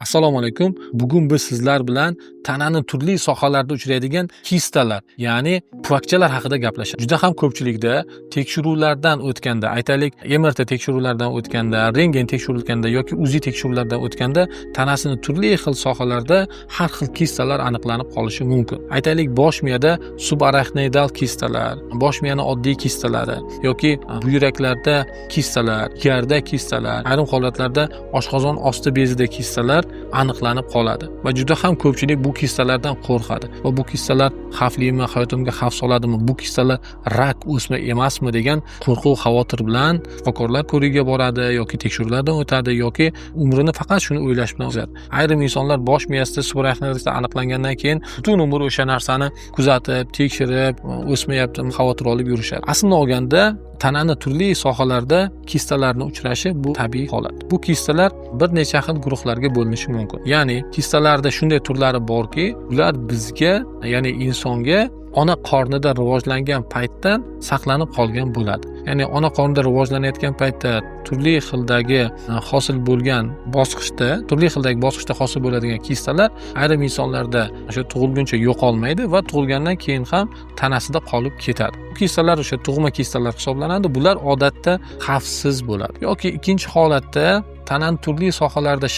Assalomu alaykum. Bugun biz sizlar bilan tanani turli sohalarda uchraydigan kistalar, ya'ni pufakchalar haqida gaplashamiz. Juda ham ko'pchilikda tekshiruvlardan o'tganda, aytaylik, MRT tekshiruvlardan o'tganda, rentgen tekshiruvlardan yoki UZI tekshiruvlardan o'tganda tanasini turli xil sohalarda har xil kistalar aniqlanib qolishi mumkin. Aytaylik, bosh miyada subarachnoidal kistalar, bosh miyani oddiy kistalari yoki buyraklarda kistalar, jigarda kistalar, ayrim holatlarda oshqozon osti bezida kistalar aniqlanib qoladi va juda ham ko'pchilik bu kistalardan qo'rqadi va bu kistalar xavflimi, hayotimga xavf soladimi, bu kistalar rak o'sma emasmi degan qo'rquv xavotir bilan shifokorlar ko'rigiga boradi yoki tekshiruvlardan o'tadi yoki umrini faqat shuni o'ylash bilan o'tadi. Ayrim insonlar bosh miyasida subarachnoidal aniqlangandan keyin butun umr o'sha narsani kuzatib, tekshirib, o'smayaptimi xavotir olib yurishadi. Aslında olganda tanani turli sohalarda kistalarni uchrashi bu tabiiy holat. Bu kistalar bir necha xil guruhlarga bo'linishi mumkin. Ya'ni kistalarda shunday turlari borki, ular bizga, ya'ni insonga ona qornida rivojlangan paytdan saqlanib qolgan bo'ladi. Ya'ni ona qornida rivojlanayotgan paytda turli xildagi hosil bo'lgan bosqichda, hosil bo'ladigan kistalar ayrim insonlarda o'sha tug'ilguncha yo'qolmaydi va tug'ilgandan keyin ham tanasida qolib ketadi. Bu kistalar o'sha tug'ma kistalar hisoblanadi. Bular odatda xavfsiz bo'ladi. Yoki ikkinchi holatda tanani turli sohalarda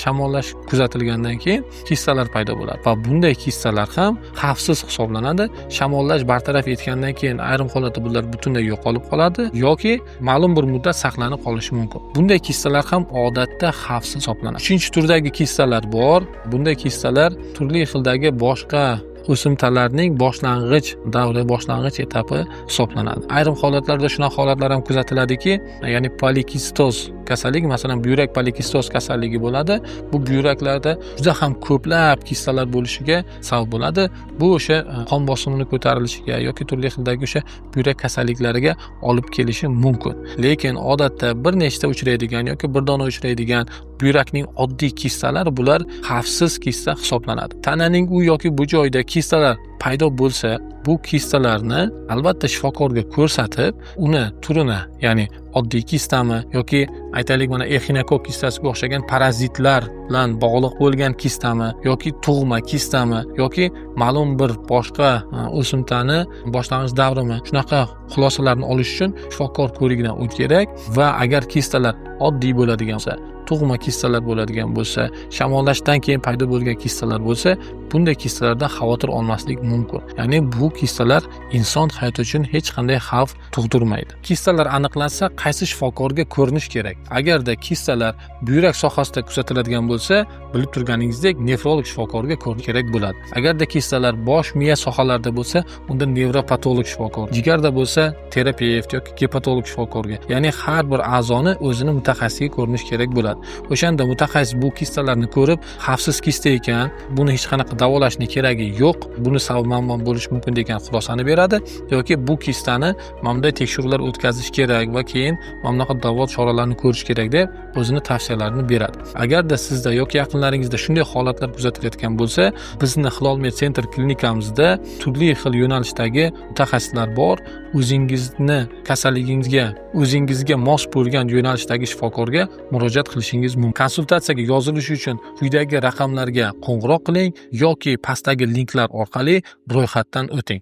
shamollash kuzatilgandan keyin kistalar paydo bo'ladi va bunday kistalar ham xavfsiz hisoblanadi. Shamollash bartaraf etgandan keyin ayrim holatda bular butunlay yo'qolib qoladi yoki ma'lum bir muddat saqlanib qolishi mumkin. Bunday kistalar ham odatda xavfsiz hisoblanadi. Uchinchi turdagi kistalar bor. Bunday kistalar turli xildagi boshqa o'simtalarning boshlang'ich davri, boshlang'ich etapi hisoblanadi. Ayrim holatlarda shunaqa holatlar ham kuzatiladiki, ya'ni polikistoz kasalligi, masalan, buyrak polikistoz kasalligi bo'ladi. Bu buyraklarda juda ham ko'plab kistalar bo'lishiga sabab bo'ladi. Bu o'sha qon bosimini ko'tarilishiga yoki turli xildagi o'sha buyrak kasalliklariga olib kelishi mumkin. Lekin odatda bir nechta uchraydigan yoki bir dona uchraydigan buyrakning oddiy kistalari bular xavfsiz kista hisoblanadi. Tananing u yoki bu joyda kistalar paydo bo'lsa, bu kistalarni albatta shifokorga ko'rsatib, uni turini, ya'ni oddiy kistami yoki aytaylik mana exinokok kistasiga o'xshagan parazitlar bilan bog'liq bo'lgan kistami yoki tug'ma kistami yoki ma'lum bir boshqa o'simtani boshlang'ich davrimi, shunaqa xulosalarni olish uchun shifokor ko'rigidan o'tish kerak va agar kistalar oddiy bo'ladigan bo'lsa, tug'ma kistalar bo'ladigan bo'lsa, shamollashdan keyin paydo bo'lgan kistalar bo'lsa, bunday kistalardan xavotir olmaslik mumkin. Ya'ni bu kistalar inson hayoti uchun hech qanday xavf tug'dirmaydi. Kistalar aniqlansa, qaysi shifokorga ko'rinish kerak? Agarda kistalar buyrak sohasida kuzatiladigan bo'lsa, bilib turganingizdek, nefrolog shifokorga ko'rinish kerak bo'ladi. Agarda kistalar bosh miya sohalarida bo'lsa, unda nevropatolog shifokor, jigarda bo'lsa, terapevt yoki gepatolog shifokorga, ya'ni har bir a'zoni o'zini mutaxassisiga ko'rinish kerak bo'ladi. O'shanda mutaxassis bu kistalarni ko'rib, xavfsiz kista ekan, buni hech qanaqa davolashning keragi yo'q, buni sababi mana bo'lishi mumkin degan xulosani beradi yoki bu kistani mana bunday tekshiruvlar o'tkazish kerak va keyin mana bunaqa davo choralarini ko'rish kerak deb o'zini tavsiyalarini beradi. Agarda sizda yoki yaqinlaringizda shunday holatlar kuzatilayotgan bo'lsa, bizni Hilol Med Center klinikamizda turli xil yo'nalishdagi mutaxassislar bor. O'zingizni kasalligingizga, o'zingizga mos bo'lgan yo'nalishdagi shifokorga murojaat qilishingiz mumkin. Konsultatsiyaga yozilish uchun quyidagi raqamlarga qo'ng'iroq qiling yoki pastdagi linklar orqali ro'yxatdan o'ting.